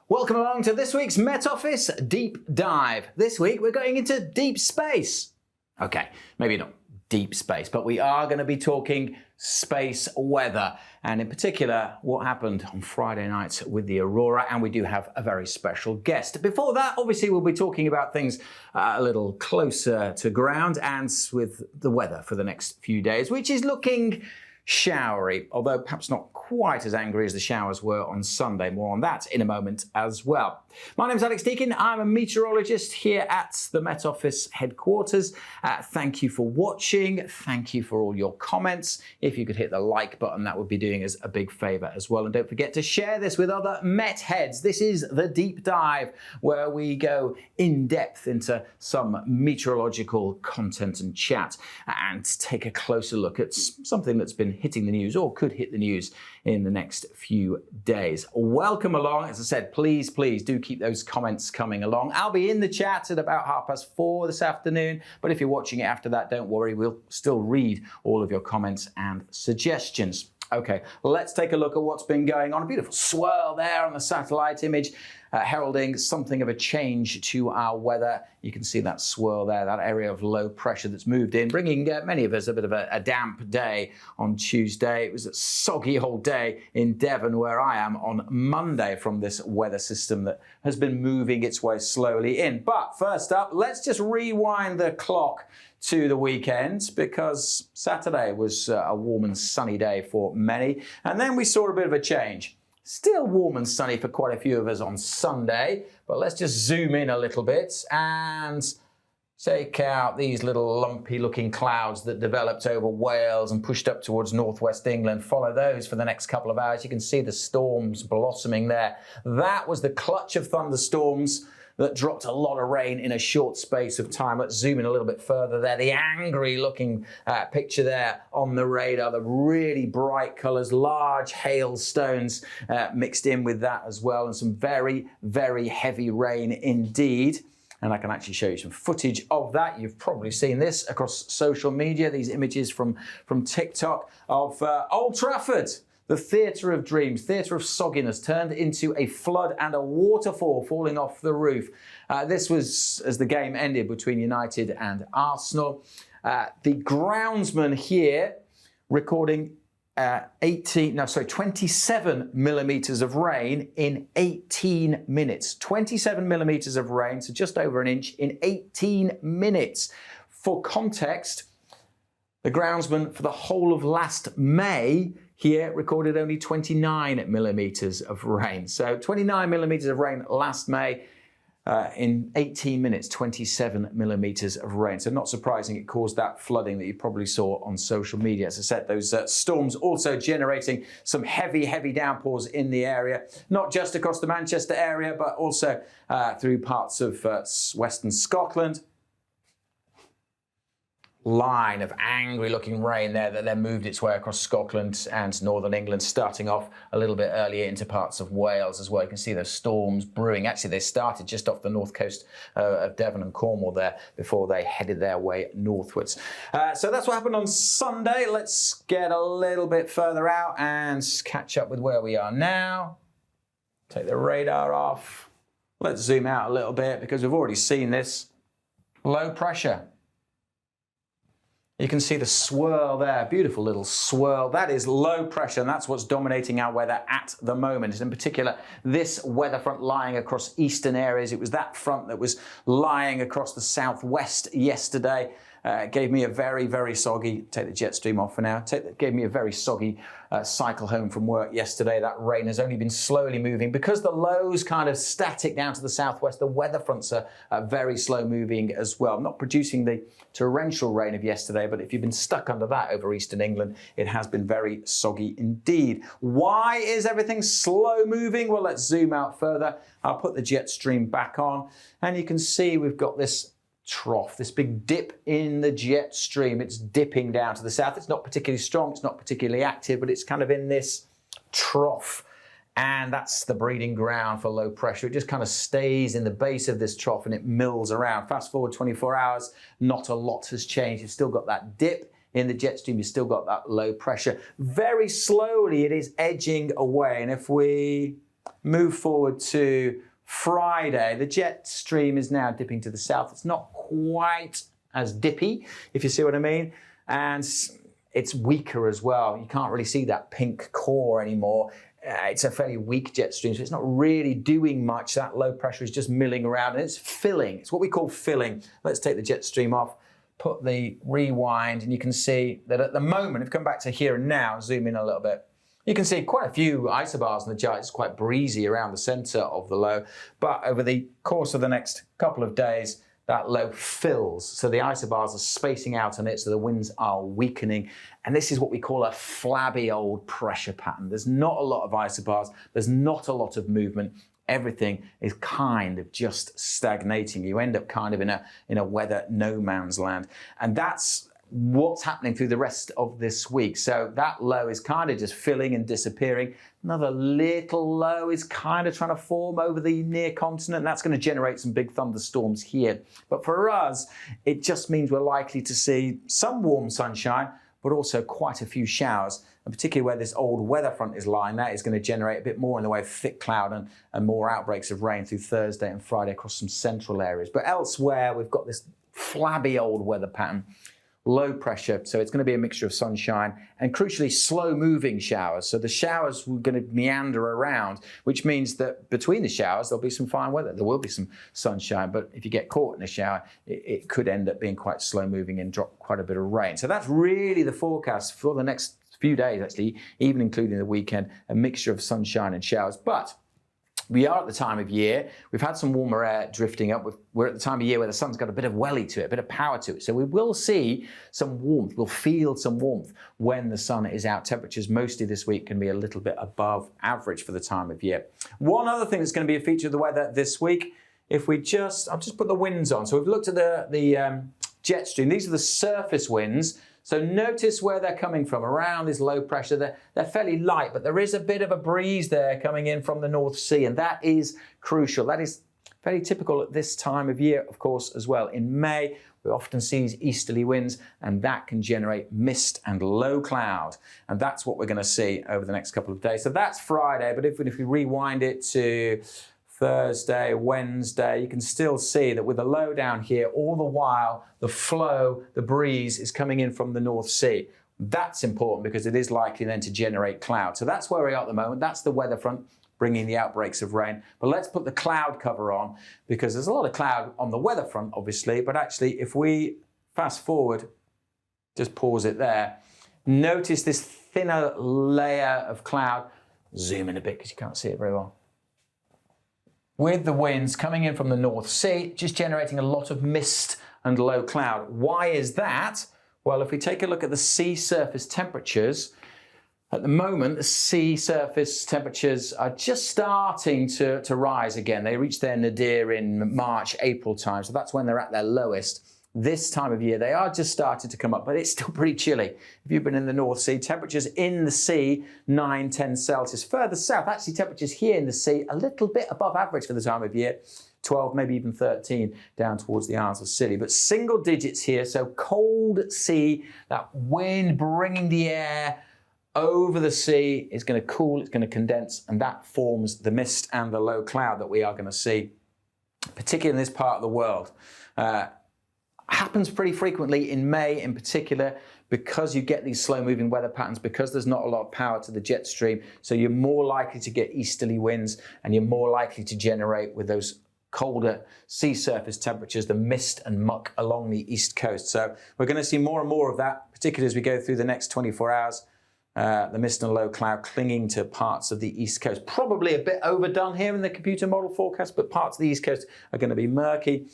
Welcome along to this week's Met Office Deep Dive. This week we're going into deep space. Okay, maybe not deep space, but we are going to be talking space weather, and in particular what happened on Friday night with the Aurora, and we do have a very special guest. Before that, obviously we'll be talking about things a little closer to ground and with the weather for the next few days, which is looking showery, although perhaps not quite as angry as the showers were on Sunday. More on that in a moment as well. My name's Alex Deakin. I'm a meteorologist here at the Met Office headquarters. Thank you for watching. Thank you for all your comments. If you could hit the like button, that would be doing us a big favour as well. And don't forget to share this with other Met heads. This is the Deep Dive, where we go in depth into some meteorological content and chat and take a closer look at something that's been hitting the news or could hit the news in the next few days. Welcome along. As I said, please do keep those comments coming along. I'll be in the chat at about 4:30 this afternoon, but if you're watching it after that, don't worry, we'll still read all of your comments and suggestions. Okay, let's take a look at what's been going on. A beautiful swirl there on the satellite image, heralding something of a change to our weather. You can see that swirl there, that area of low pressure that's moved in, bringing many of us a bit of a damp day on Tuesday. It was a soggy old day in Devon, where I am, on Monday from this weather system that has been moving its way slowly in. But first up, let's just rewind the clock to the weekend, because Saturday was a warm and sunny day for many, and then we saw a bit of a change. Still warm and sunny for quite a few of us on Sunday, but let's just zoom in a little bit and take out these little lumpy looking clouds that developed over Wales and pushed up towards northwest England. Follow those for the next couple of hours. You can see the storms blossoming there. That was the clutch of thunderstorms that dropped a lot of rain in a short space of time. Let's zoom in a little bit further there. The angry looking picture there on the radar, the really bright colours, large hailstones mixed in with that as well, and some very, very heavy rain indeed. And I can actually show you some footage of that. You've probably seen this across social media, these images from TikTok of Old Trafford. The theatre of dreams, theatre of sogginess, turned into a flood and a waterfall falling off the roof. This was as the game ended between United and Arsenal. The groundsman here recording 27 millimetres of rain in 18 minutes. 27 millimetres of rain, so just over an inch in 18 minutes. For context, the groundsman for the whole of last May here recorded only 29 millimetres of rain. So 29 millimetres of rain last May, in 18 minutes, 27 millimetres of rain. So not surprising it caused that flooding that you probably saw on social media. As I said, those storms also generating some heavy downpours in the area, not just across the Manchester area, but also through parts of western Scotland. Line of angry looking rain there that then moved its way across Scotland and northern England, starting off a little bit earlier into parts of Wales as well. You can see those storms brewing. Actually, they started just off the north coast of Devon and Cornwall there before they headed their way northwards. So that's what happened on Sunday. Let's get a little bit further out and catch up with where we are now. Take the radar off. Let's zoom out a little bit, because we've already seen this. Low pressure. You can see the swirl there, beautiful little swirl. That is low pressure, and that's what's dominating our weather at the moment. In particular, this weather front lying across eastern areas. It was that front that was lying across the southwest yesterday. Gave me a very soggy, take the jet stream off for now, gave me a very soggy cycle home from work yesterday. That rain has only been slowly moving. Because the low's kind of static down to the southwest, the weather fronts are very slow moving as well. Not producing the torrential rain of yesterday, but if you've been stuck under that over eastern England, it has been very soggy indeed. Why is everything slow moving? Well, let's zoom out further. I'll put the jet stream back on, and you can see we've got this trough, this big dip in the jet stream. It's dipping down to the south. It's not particularly strong, it's not particularly active, but it's kind of in this trough. And that's the breeding ground for low pressure. It just kind of stays in the base of this trough and it mills around. Fast forward 24 hours, not a lot has changed. You've still got that dip in the jet stream, you've still got that low pressure. Very slowly it is edging away. And if we move forward to Friday, the jet stream is now dipping to the south. It's not quite as dippy, if you see what I mean, and it's weaker as well. You can't really see that pink core anymore. It's a fairly weak jet stream, so it's not really doing much. That low pressure is just milling around, and it's filling. It's what we call filling. Let's take the jet stream off, put the rewind, and you can see that at the moment, if you come back to here and now, zoom in a little bit, you can see quite a few isobars in the chart. It's quite breezy around the center of the low, but over the course of the next couple of days, that low fills. So the isobars are spacing out on it, so the winds are weakening. And this is what we call a flabby old pressure pattern. There's not a lot of isobars, there's not a lot of movement. Everything is kind of just stagnating. You end up kind of in a weather no man's land. And that's what's happening through the rest of this week. So that low is kind of just filling and disappearing. Another little low is kind of trying to form over the near continent, and that's going to generate some big thunderstorms here. But for us, it just means we're likely to see some warm sunshine, but also quite a few showers, and particularly where this old weather front is lying, that is going to generate a bit more in the way of thick cloud and more outbreaks of rain through Thursday and Friday across some central areas. But elsewhere, we've got this flabby old weather pattern. Low pressure, so it's going to be a mixture of sunshine and crucially slow moving showers. So the showers are going to meander around, which means that between the showers there'll be some fine weather. There will be some sunshine, but if you get caught in a shower, it could end up being quite slow moving and drop quite a bit of rain. So that's really the forecast for the next few days, actually, even including the weekend, a mixture of sunshine and showers. But we are at the time of year, we've had some warmer air drifting up. We're at the time of year where the sun's got a bit of welly to it, a bit of power to it. So we will see some warmth, we'll feel some warmth when the sun is out. Temperatures mostly this week can be a little bit above average for the time of year. One other thing that's going to be a feature of the weather this week, I'll just put the winds on. So we've looked at the jet stream. These are the surface winds. So notice where they're coming from, around this low pressure. They're fairly light, but there is a bit of a breeze there coming in from the North Sea, and that is crucial. That is very typical at this time of year, of course, as well. In May, we often see easterly winds, and that can generate mist and low cloud. And that's what we're going to see over the next couple of days. So that's Friday, but if we rewind it to Thursday, Wednesday, you can still see that with the low down here, all the while, the flow, the breeze is coming in from the North Sea. That's important because it is likely then to generate cloud. So that's where we are at the moment. That's the weather front bringing the outbreaks of rain. But let's put the cloud cover on because there's a lot of cloud on the weather front, obviously. But actually, if we fast forward, just pause it there, notice this thinner layer of cloud. Zoom in a bit because you can't see it very well. With the winds coming in from the North Sea, just generating a lot of mist and low cloud. Why is that? Well, if we take a look at the sea surface temperatures, at the moment, the sea surface temperatures are just starting to rise again. They reach their nadir in March, April time, so that's when they're at their lowest. This time of year, they are just starting to come up, but it's still pretty chilly. If you've been in the North Sea, temperatures in the sea, 9, 10 Celsius. Further south, actually temperatures here in the sea, a little bit above average for the time of year, 12, maybe even 13 down towards the Isles of Scilly. But single digits here, so cold sea, that wind bringing the air over the sea is going to cool, it's going to condense, and that forms the mist and the low cloud that we are going to see, particularly in this part of the world. Happens pretty frequently in May in particular because you get these slow moving weather patterns, because there's not a lot of power to the jet stream. So you're more likely to get easterly winds and you're more likely to generate with those colder sea surface temperatures, the mist and muck along the east coast. So we're going to see more and more of that, particularly as we go through the next 24 hours. The mist and low cloud clinging to parts of the east coast. Probably a bit overdone here in the computer model forecast, but parts of the east coast are going to be murky.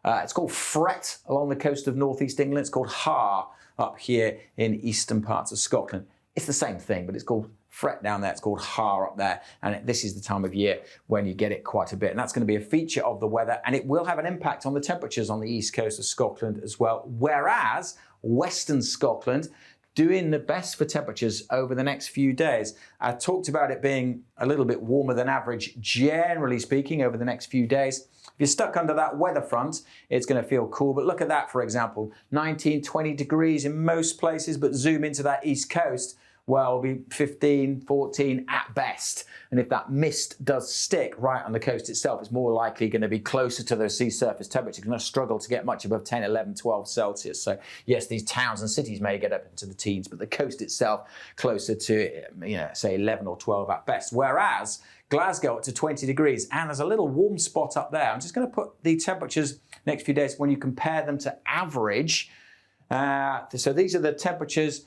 It's called fret along the coast of northeast England. It's called har up here in eastern parts of Scotland. It's the same thing, but it's called fret down there. It's called har up there. And this is the time of year when you get it quite a bit. And that's going to be a feature of the weather. And it will have an impact on the temperatures on the east coast of Scotland as well. Whereas western Scotland, doing the best for temperatures over the next few days. I talked about it being a little bit warmer than average, generally speaking, over the next few days. If you're stuck under that weather front, it's going to feel cool. But look at that, for example, 19, 20 degrees in most places, but zoom into that east coast. well, will be 15, 14 at best. And if that mist does stick right on the coast itself, it's more likely going to be closer to those sea surface temperatures. It's going to struggle to get much above 10, 11, 12 Celsius. So yes, these towns and cities may get up into the teens, but the coast itself closer to, say 11 or 12 at best. Whereas Glasgow up to 20 degrees, and there's a little warm spot up there. I'm just going to put the temperatures next few days when you compare them to average. So these are the temperatures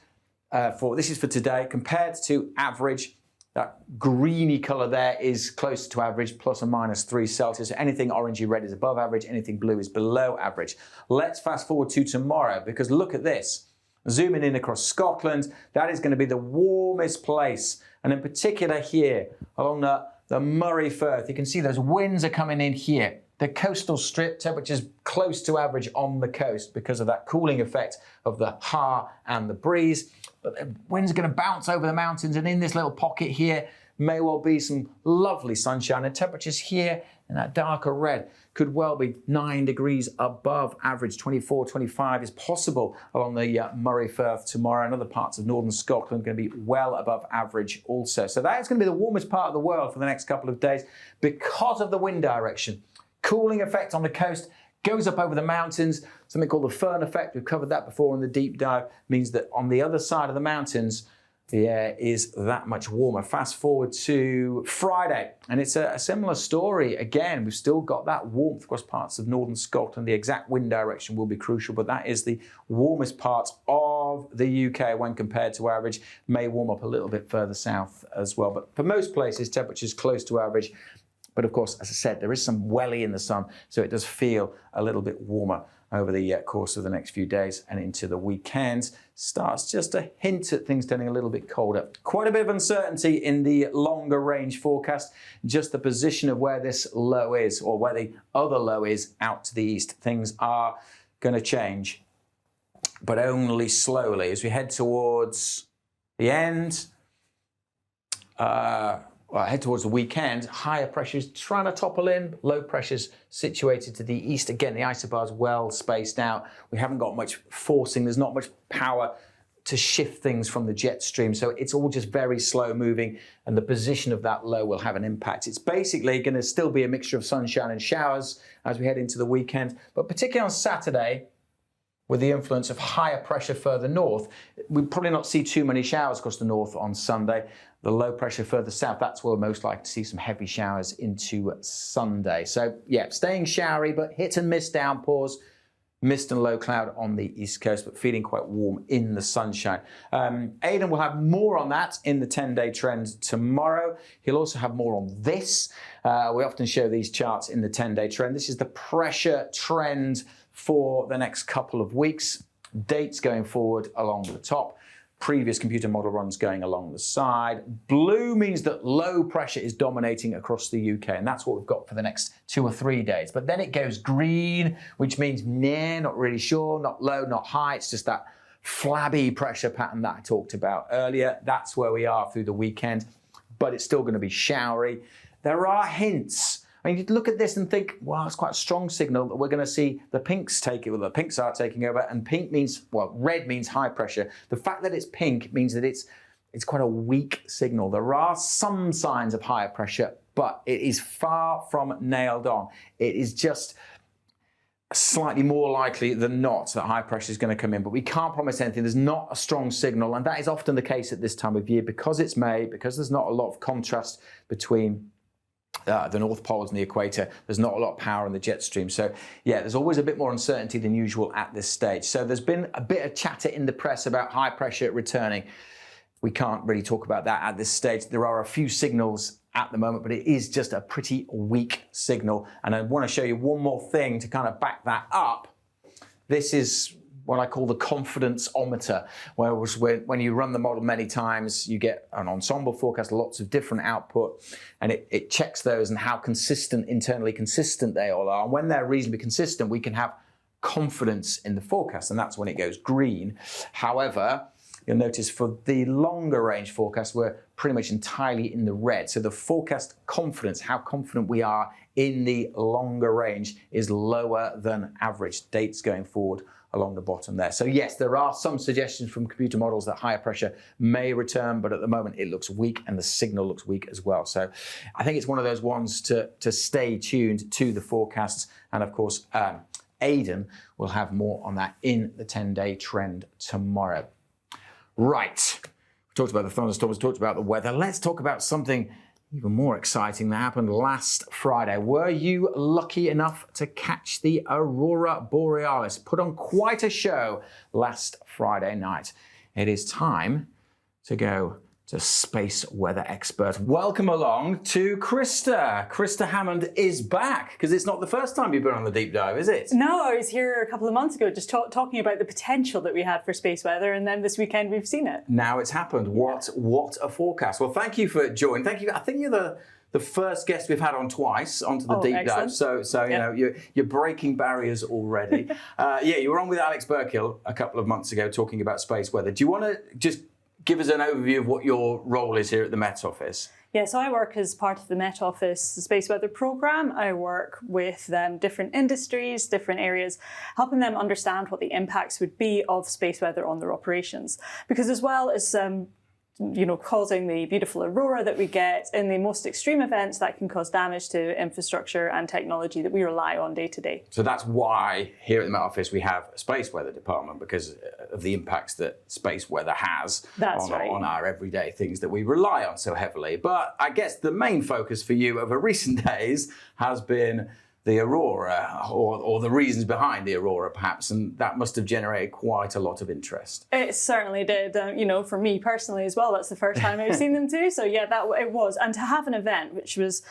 this is for today compared to average. That greeny colour there is close to average, plus or minus 3 Celsius. Anything orangey red is above average, anything blue is below average. Let's fast forward to tomorrow, because look at this. Zooming in across Scotland, that is going to be the warmest place. And in particular here, along the Moray Firth, you can see those winds are coming in here. The coastal strip, temperatures close to average on the coast because of that cooling effect of the Ha and the breeze. But the winds are going to bounce over the mountains, and in this little pocket here may well be some lovely sunshine, and temperatures here in that darker red could well be 9 degrees above average. 24, 25 is possible along the Moray Firth tomorrow, and other parts of northern Scotland are going to be well above average also. So that is going to be the warmest part of the world for the next couple of days because of the wind direction. Cooling effect on the coast goes up over the mountains, something called the Föhn effect. We've covered that before in the deep dive. Means that on the other side of the mountains, the air is that much warmer. Fast forward to Friday, and it's a similar story. Again, we've still got that warmth across parts of northern Scotland. The exact wind direction will be crucial, but that is the warmest part of the UK when compared to average. May warm up a little bit further south as well, but for most places, temperatures close to average. But of course, as I said, there is some welly in the sun, so it does feel a little bit warmer over the course of the next few days and into the weekend. Starts just to hint at things turning a little bit colder. Quite a bit of uncertainty in the longer range forecast, just the position of where this low is, or where the other low is out to the east. Things are going to change, but only slowly. As we head towards the end, head towards the weekend, higher pressures trying to topple in, low pressures situated to the east. Again, the isobar's well spaced out. We haven't got much forcing. There's not much power to shift things from the jet stream. So it's all just very slow moving, and the position of that low will have an impact. It's basically going to still be a mixture of sunshine and showers as we head into the weekend, but particularly on Saturday, with the influence of higher pressure further north, we'll probably not see too many showers across the north on Sunday. The low pressure further south, that's where we're most likely to see some heavy showers into Sunday. So yeah, staying showery, but hit and miss downpours, mist and low cloud on the east coast, but feeling quite warm in the sunshine. Aidan will have more on that in the 10-day trend tomorrow. He'll also have more on this. We often show these charts in the 10-day trend. This is the pressure trend for the next couple of weeks. Dates going forward along the top. Previous computer model runs going along the side. Blue means that low pressure is dominating across the UK, and that's what we've got for the next 2 or 3 days. But then it goes green, which means nah, not really sure, not low, not high. It's just that flabby pressure pattern that I talked about earlier. That's where we are through the weekend, but it's still going to be showery. There are hints. I mean, you look at this and think, well, it's quite a strong signal that we're going to see the pinks take it, well, the pinks are taking over, and pink means, well, red means high pressure. The fact that it's pink means that it's quite a weak signal. There are some signs of higher pressure, but it is far from nailed on. It is just slightly more likely than not that high pressure is going to come in, but we can't promise anything. There's not a strong signal, and that is often the case at this time of year because it's May, because there's not a lot of contrast between the North Poles and the equator. There's not a lot of power in the jet stream. So yeah, there's always a bit more uncertainty than usual at this stage. So there's been a bit of chatter in the press about high pressure returning. We can't really talk about that at this stage. There are a few signals at the moment, but it is just a pretty weak signal. And I want to show you one more thing to kind of back that up. This is what I call the confidence-ometer, where when you run the model many times, you get an ensemble forecast, lots of different output, and it checks those and how consistent, internally consistent they all are. And when they're reasonably consistent, we can have confidence in the forecast, and that's when it goes green. However, you'll notice for the longer range forecast, we're pretty much entirely in the red. So the forecast confidence, how confident we are in the longer range is lower than average. Dates going forward along the bottom there. So yes, there are some suggestions from computer models that higher pressure may return, but at the moment it looks weak and the signal looks weak as well. So I think it's one of those ones to stay tuned to the forecasts. And of course, Aidan will have more on that in the 10-day trend tomorrow. Right, we talked about the thunderstorms, talked about the weather. Let's talk about something even more exciting that happened last Friday. Were you lucky enough to catch the Aurora Borealis? Put on quite a show last Friday night. It is time to go to space weather expert. Welcome along to Krista. Krista Hammond is back, because it's not the first time you've been on the deep dive, is it? No, I was here a couple of months ago just talking about the potential that we had for space weather, and then this weekend we've seen it. Now it's happened. What a forecast. Well, thank you for joining. Thank you. I think you're the first guest we've had on twice onto the deep dive. So you know, you're breaking barriers already. Yeah, you were on with Alex Deakin a couple of months ago talking about space weather. Do you want to just give us an overview of what your role is here at the Met Office? Yeah, so I work as part of the Met Office Space Weather Programme. I work with different industries, different areas, helping them understand what the impacts would be of space weather on their operations. Because as well as causing the beautiful aurora that we get in the most extreme events, that can cause damage to infrastructure and technology that we rely on day to day. So that's why here at the Met Office we have a space weather department, because of the impacts that space weather has on our everyday things that we rely on so heavily. But I guess the main focus for you over recent days has been the aurora, or the reasons behind the aurora perhaps, and that must have generated quite a lot of interest. It certainly did. For me personally as well, that's the first time I've seen them too. So yeah, it was. And to have an event which was,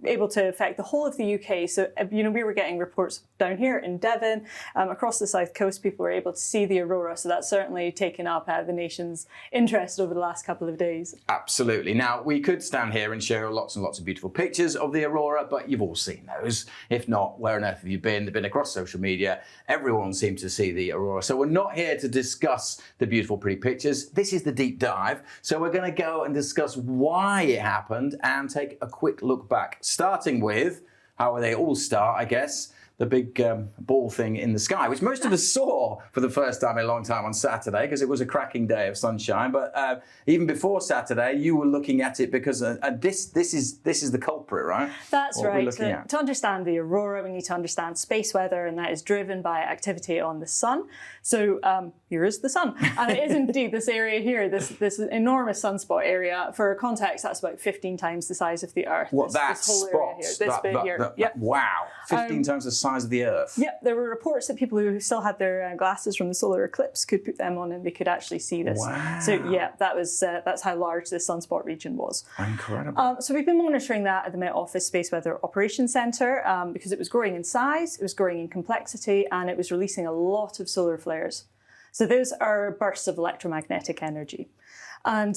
able to affect the whole of the UK. So, we were getting reports down here in Devon, across the south coast, people were able to see the aurora. So that's certainly taken up the nation's interest over the last couple of days. Absolutely. Now, we could stand here and show lots and lots of beautiful pictures of the aurora, but you've all seen those. If not, where on earth have you been? They've been across social media. Everyone seems to see the aurora. So we're not here to discuss the beautiful, pretty pictures. This is the deep dive. So we're going to go and discuss why it happened and take a quick look back, starting with how they all start, I guess, the big ball thing in the sky, which most of us saw for the first time in a long time on Saturday, because it was a cracking day of sunshine. But even before Saturday, you were looking at it because this is the culprit, right? That's right. To understand the aurora, we need to understand space weather, and that is driven by activity on the sun. So here is the sun, and it is indeed this area here, this enormous sunspot area. For context, that's about 15 times the size of the Earth. What, that spot? This bit here. Yep. Wow, 15 times the size of the Earth. Yep, there were reports that people who still had their glasses from the solar eclipse could put them on and they could actually see this. Wow. So yeah, that's how large this sunspot region was. Incredible. So we've been monitoring that at the Met Office Space Weather Operations Centre because it was growing in size, it was growing in complexity, and it was releasing a lot of solar flares. So those are bursts of electromagnetic energy. And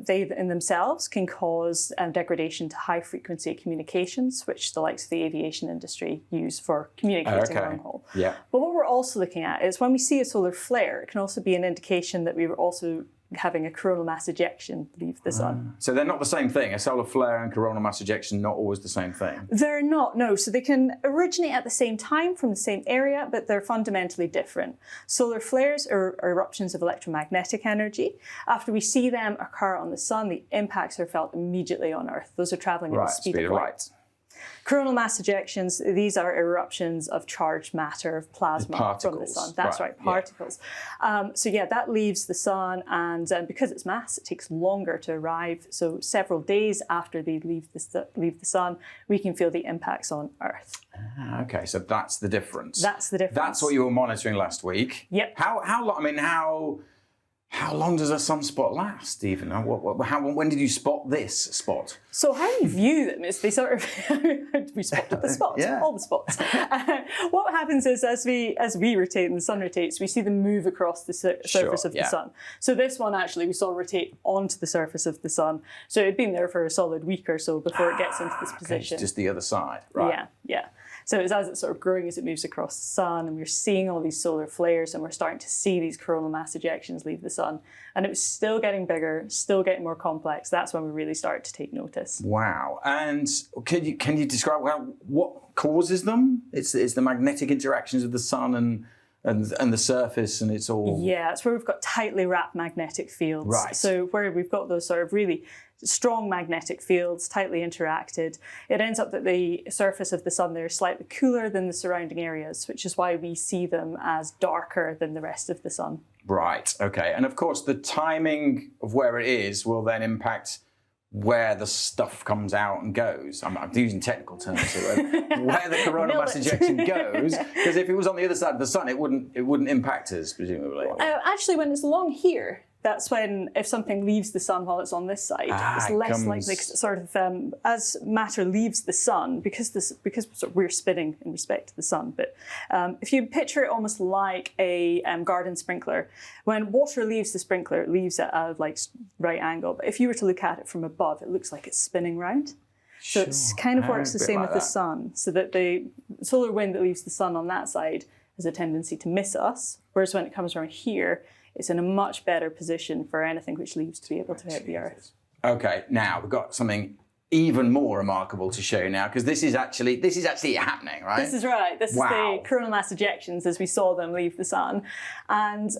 they in themselves can cause degradation to high-frequency communications, which the likes of the aviation industry use for communicating long haul. Yeah. But what we're also looking at is when we see a solar flare, it can also be an indication that we were also having a coronal mass ejection leave the sun. So they're not the same thing. A solar flare and coronal mass ejection, not always the same thing. They're not, no. So they can originate at the same time from the same area, but they're fundamentally different. Solar flares are eruptions of electromagnetic energy. After we see them occur on the sun, the impacts are felt immediately on Earth. Those are traveling at the speed of light. Coronal mass ejections, these are eruptions of charged matter, of plasma from the sun. That's right, particles. Yeah. That leaves the sun, and because it's mass, it takes longer to arrive. So several days after they leave the sun, we can feel the impacts on Earth. Okay, so that's the difference. That's the difference. That's what you were monitoring last week. Yep. How long does a sunspot last, Stephen? When did you spot this spot? So how we view them is they sort of, we spotted the spots, all the spots. What happens is as we rotate and the sun rotates, we see them move across the surface of the sun. So this one actually we saw rotate onto the surface of the sun. So it had been there for a solid week or so before it gets into this position. It's just the other side, right? Yeah. So it's as it's sort of growing as it moves across the sun, and we're seeing all these solar flares, and we're starting to see these coronal mass ejections leave the sun. And it was still getting bigger, still getting more complex. That's when we really started to take notice. Wow. And can you describe what causes them? It's the magnetic interactions of the sun and the surface, and it's all... Yeah, it's where we've got tightly wrapped magnetic fields. Right. So where we've got those sort of really strong magnetic fields, tightly interacted, it ends up that the surface of the sun there is slightly cooler than the surrounding areas, which is why we see them as darker than the rest of the sun. Right, okay. And of course, the timing of where it is will then impact where the stuff comes out and goes. I'm using technical terms here. Where the coronal mass ejection goes, because if it was on the other side of the sun, it wouldn't impact us, presumably. Actually, when it's along here, that's when, if something leaves the sun while it's on this side, it's less likely, sort of, as matter leaves the sun, because we're spinning in respect to the sun. But if you picture it almost like a garden sprinkler, when water leaves the sprinkler, it leaves it at a right angle. But if you were to look at it from above, it looks like it's spinning round. So it's kind of works the same with the sun, so that the solar wind that leaves the sun on that side has a tendency to miss us, whereas when it comes around here, it's in a much better position for anything which leaves to be able to hit the Earth. Okay, now we've got something even more remarkable to show you now, because this is actually happening, right? This is right. This is the coronal mass ejections as we saw them leave the sun. And,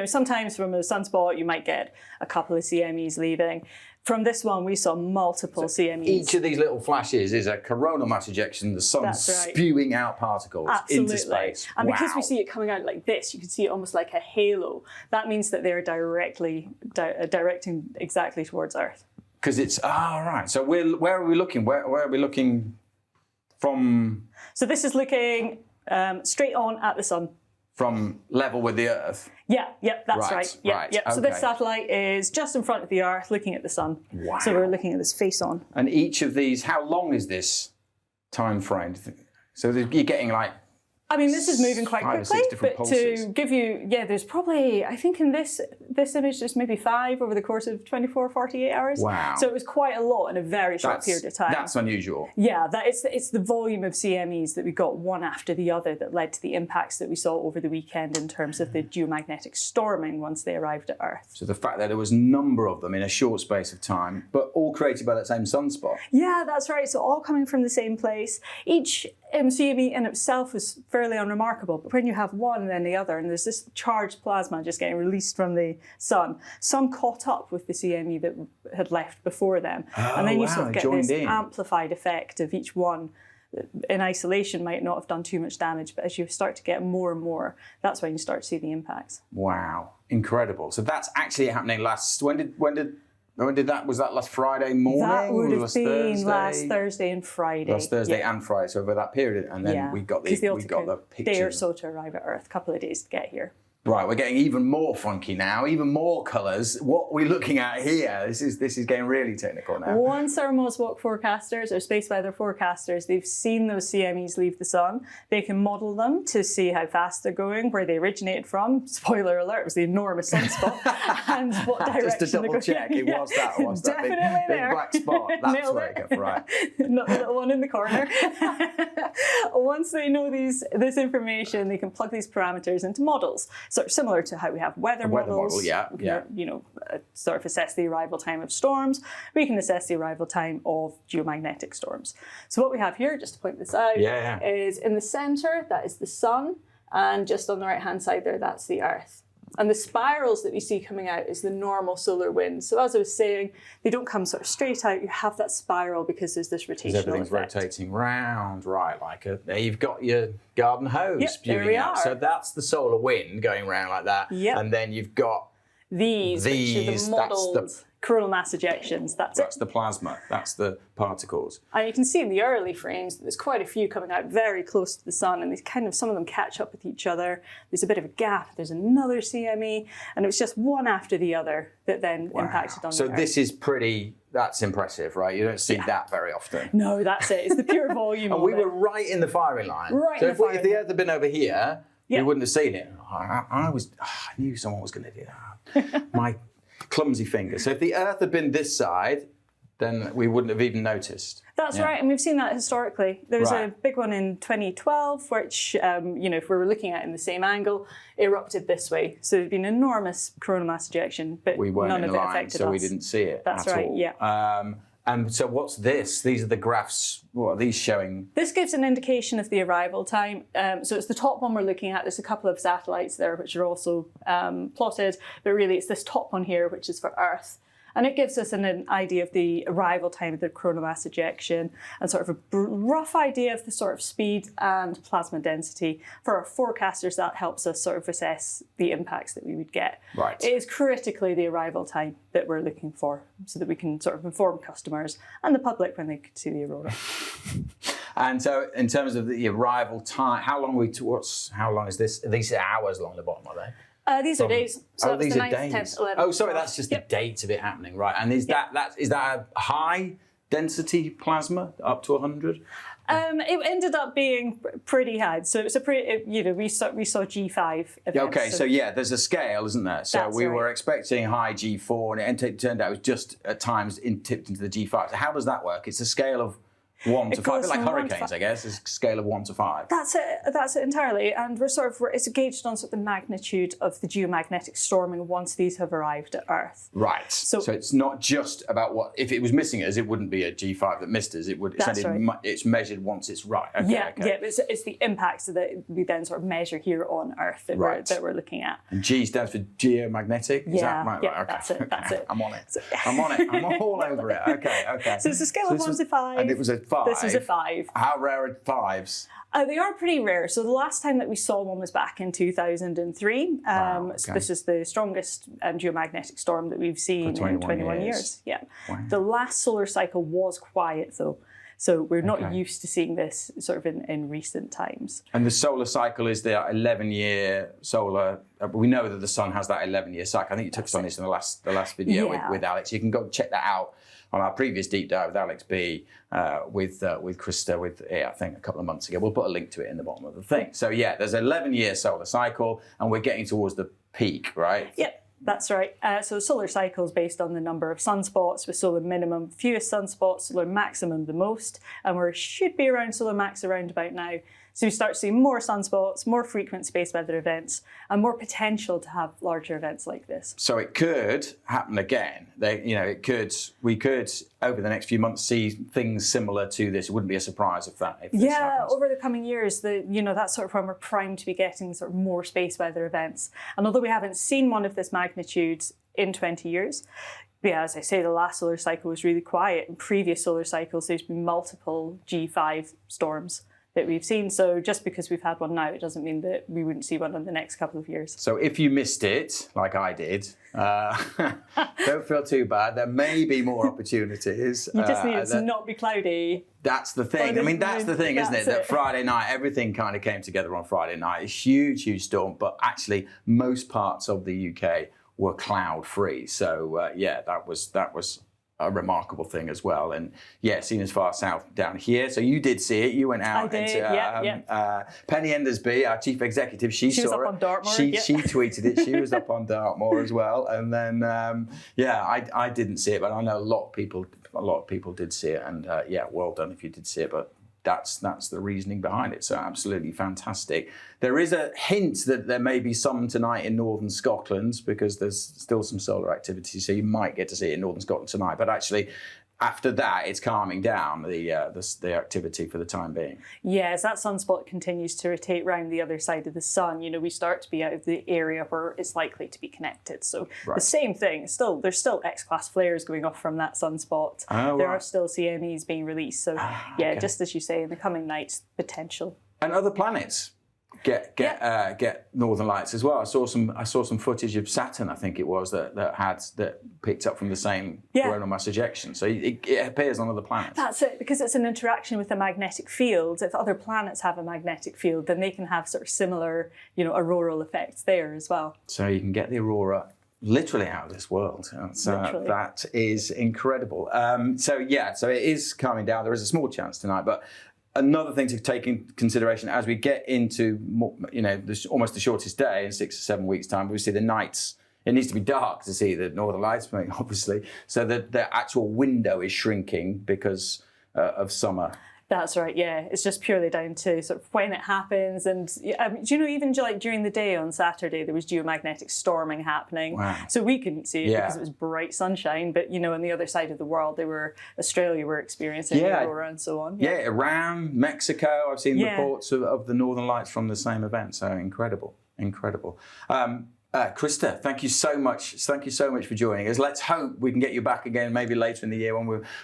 sometimes from a sunspot, you might get a couple of CMEs leaving. From this one, we saw multiple CMEs. Each of these little flashes is a coronal mass ejection, the sun spewing out particles into space. And because we see it coming out like this, you can see it almost like a halo. That means that they're directing exactly towards Earth. Because it's, right. So where are we looking? Where are we looking from? So this is looking straight on at the sun. From level with the Earth? Yeah, that's right. Yeah. Okay. So this satellite is just in front of the Earth looking at the sun. Wow. So we're looking at this face on. And each of these, how long is this time frame? So you're getting this is moving quite quickly, but pulses. to give you, there's probably, I think in this image, there's maybe 5 over the course of 24, 48 hours. Wow. So it was quite a lot in a very short period of time. That's unusual. Yeah, it's the volume of CMEs that we got one after the other that led to the impacts that we saw over the weekend in terms of the geomagnetic storming once they arrived at Earth. So the fact that there was a number of them in a short space of time, but all created by that same sunspot. Yeah, that's right. So all coming from the same place. Each CME in itself is fairly unremarkable, but when you have one and then the other, and there's this charged plasma just getting released from the sun, some caught up with the CME that had left before them. And then you sort of get this amplified effect of each one. In isolation might not have done too much damage, but as you start to get more and more, that's when you start to see the impacts. Wow, incredible. So that's actually happening when did that? Was that last Friday morning? That would have been last Thursday and Friday. Last Thursday and Friday, so over that period, and then we got the pictures. Day or so to arrive at Earth, a couple of days to get here. Right, we're getting even more funky now, even more colours. What we're looking at here, this is getting really technical now. Once our MOSWOC forecasters or space weather forecasters, they've seen those CMEs leave the sun, they can model them to see how fast they're going, where they originated from. Spoiler alert, it was the enormous sunspot, and what direction just to double check, it was that big black spot. That's where it goes, right. Not the little one in the corner. Once they know this information, they can plug these parameters into models. Sort of similar to how we have weather models. Model, yeah. Sort of assess the arrival time of storms. We can assess the arrival time of geomagnetic storms. So what we have here, just to point this out, is in the center, that is the sun, and just on the right-hand side there, that's the Earth. And the spirals that we see coming out is the normal solar wind. So as I was saying, they don't come sort of straight out. You have that spiral because there's this rotational everything's effect. Rotating round, right? There you've got your garden hose spewing out. So that's the solar wind going round like that. Yep. And then you've got these which are the modelled coronal mass ejections. That's the plasma. That's the particles. And you can see in the early frames that there's quite a few coming out very close to the sun, and some of them catch up with each other. There's a bit of a gap. There's another CME, and it was just one after the other that then impacted on the Earth. This is that's impressive, right? You don't see that very often. No, that's it. It's the pure volume. And we were right in the firing line. If the Earth had been over here, we wouldn't have seen it. I knew someone was going to do that. My clumsy finger. So if the Earth had been this side, then we wouldn't have even noticed. That's right, and we've seen that historically. There was a Right. big one in 2012, which, if we were looking at it in the same angle, erupted this way. So there's been enormous coronal mass ejection, but We weren't none in of it line, affected so us. we didn't see it That's at right, all. yeah. And so what's this? These are the graphs. What are these showing? This gives an indication of the arrival time. So it's the top one we're looking at. There's a couple of satellites there which are also plotted, but really it's this top one here which is for Earth. And it gives us an idea of the arrival time of the coronal mass ejection and sort of a rough idea of the sort of speed and plasma density. For our forecasters, that helps us sort of assess the impacts that we would get. Right. It is critically the arrival time that we're looking for so that we can sort of inform customers and the public when they could see the aurora. And so, in terms of the arrival time, how long how long is this? Are these hours along the bottom, are they? These are days. So that's these the are 9th, days. 10th, 11th. Oh, sorry, that's just Yep. the dates of it happening, right? And is that a high density plasma up to 100? It ended up being pretty high. So it's a pretty, we saw G5 events. Okay, so yeah, there's a scale, isn't there? So That's we right. were expecting high G4, and it turned out it was just at times tipped into the G5. So how does that work? It's a scale of 1 to 5, a goes bit like from 1 to hurricanes, 5. I guess. It's a scale of 1 to 5. That's it entirely. And it's gauged on sort of the magnitude of the geomagnetic storming once these have arrived at Earth. Right. So it's not just about what, if it was missing us, it wouldn't be a G5 that missed us. It's measured once it's right. Okay, Yeah, okay. it's the impacts that we then sort of measure here on Earth that, we're looking at. And G stands for geomagnetic? Is Yeah, that right? yeah, Right, okay. that's it. I'm on it. I'm on it. I'm all over it. Okay. So it's a scale of 1 to 5. And it was a 5. This is a 5. How rare are 5s? They are pretty rare. So the last time that we saw one was back in 2003. Wow, okay. So this is the strongest geomagnetic storm that we've seen in 21 years. Yeah. Wow. The last solar cycle was quiet though. So we're not Okay. used to seeing this sort of in recent times. And the solar cycle is the 11-year solar. We know that the sun has that 11-year cycle. I think you touched on this in the last video Yeah. with Alex. You can go check that out on our previous deep dive with Alex B, with Krista, I think a couple of months ago. We'll put a link to it in the bottom of the thing. So yeah, there's an 11-year solar cycle, and we're getting towards the peak, right? Yep. That's right. So solar cycle is based on the number of sunspots, with solar minimum fewest sunspots, solar maximum the most, and we should be around solar max around about now. So we start seeing more sunspots, more frequent space weather events, and more potential to have larger events like this. So it could happen again. We could over the next few months see things similar to this. It wouldn't be a surprise if this happens. Over the coming years, that's sort of when we're primed to be getting sort of more space weather events. And although we haven't seen one of this magnitude in 20 years, yeah, as I say, the last solar cycle was really quiet. In previous solar cycles, there's been multiple G5 storms that we've seen. So just because we've had one now, it doesn't mean that we wouldn't see one in the next couple of years. So if you missed it, like I did, don't feel too bad. There may be more opportunities. You just need it to not be cloudy. That's the thing. I mean, that's the thing, isn't it? That Friday night, everything kind of came together on Friday night. A huge, huge storm. But actually, most parts of the UK were cloud-free. So, that was a remarkable thing as well. And seen as far south down here. So you did see it. You went out. I did, Penny Endersby, our chief executive, she saw was up it. on Dartmoor. She tweeted it. She was up on Dartmoor as well. And then I didn't see it, but I know a lot of people did see it. And well done if you did see it. But that's the reasoning behind it. So absolutely fantastic. There is a hint that there may be some tonight in northern Scotland because there's still some solar activity. So you might get to see it in northern Scotland tonight. But actually, after that, it's calming down the activity for the time being. As that sunspot continues to rotate round the other side of the sun, we start to be out of the area where it's likely to be connected. So the same thing, there's still X-class flares going off from that sunspot. There are still CMEs being released. So just as you say, in the coming nights, potential. And other planets get northern lights as well. I saw some footage of Saturn, I think it was, that picked up from the same coronal mass ejection. So it appears on other planets. That's it, because it's an interaction with a magnetic field. If other planets have a magnetic field, then they can have sort of similar, auroral effects there as well. So you can get the aurora literally out of this world. That is incredible. So it is calming down. There is a small chance tonight, but another thing to take into consideration as we get into almost the shortest day in 6 or 7 weeks' time, we see the nights It needs to be dark to see the northern lights, obviously. So the actual window is shrinking because of summer. That's right, yeah. It's just purely down to sort of when it happens. And do you know, even like during the day on Saturday, there was geomagnetic storming happening. Wow. So we couldn't see it because it was bright sunshine. But, you know, on the other side of the world, Australia were experiencing Aurora and so on. Yeah, Iran, Mexico. I've seen reports of the northern lights from the same event. So incredible, incredible. Krista, thank you so much. Thank you so much for joining us. Let's hope we can get you back again, maybe later in the year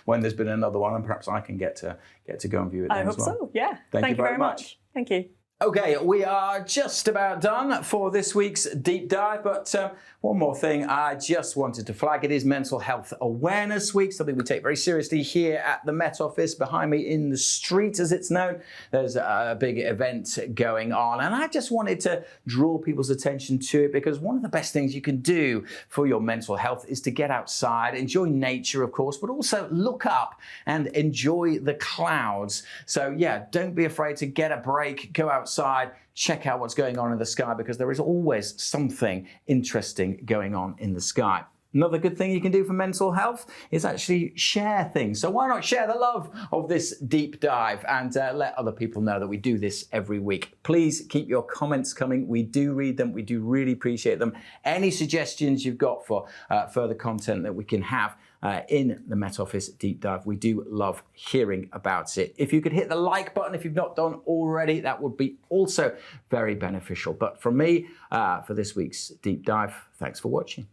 when there's been another one, and perhaps I can get to go and view it. I hope so. Yeah. Thank you very much. Thank you. Okay, we are just about done for this week's deep dive, but one more thing I just wanted to flag. It is Mental Health Awareness Week, something we take very seriously here at the Met Office. Behind me in the street, as it's known, there's a big event going on, and I just wanted to draw people's attention to it because one of the best things you can do for your mental health is to get outside, enjoy nature, of course, but also look up and enjoy the clouds. So yeah, don't be afraid to get a break, go outside, check out what's going on in the sky, because there is always something interesting going on in the sky. Another good thing you can do for mental health is actually share things. So why not share the love of this deep dive and let other people know that we do this every week. Please keep your comments coming. We do read them. We do really appreciate them. Any suggestions you've got for further content that we can have in the Met Office Deep Dive, we do love hearing about it. If you could hit the like button if you've not done already, that would be also very beneficial. But from me, for this week's Deep Dive, thanks for watching.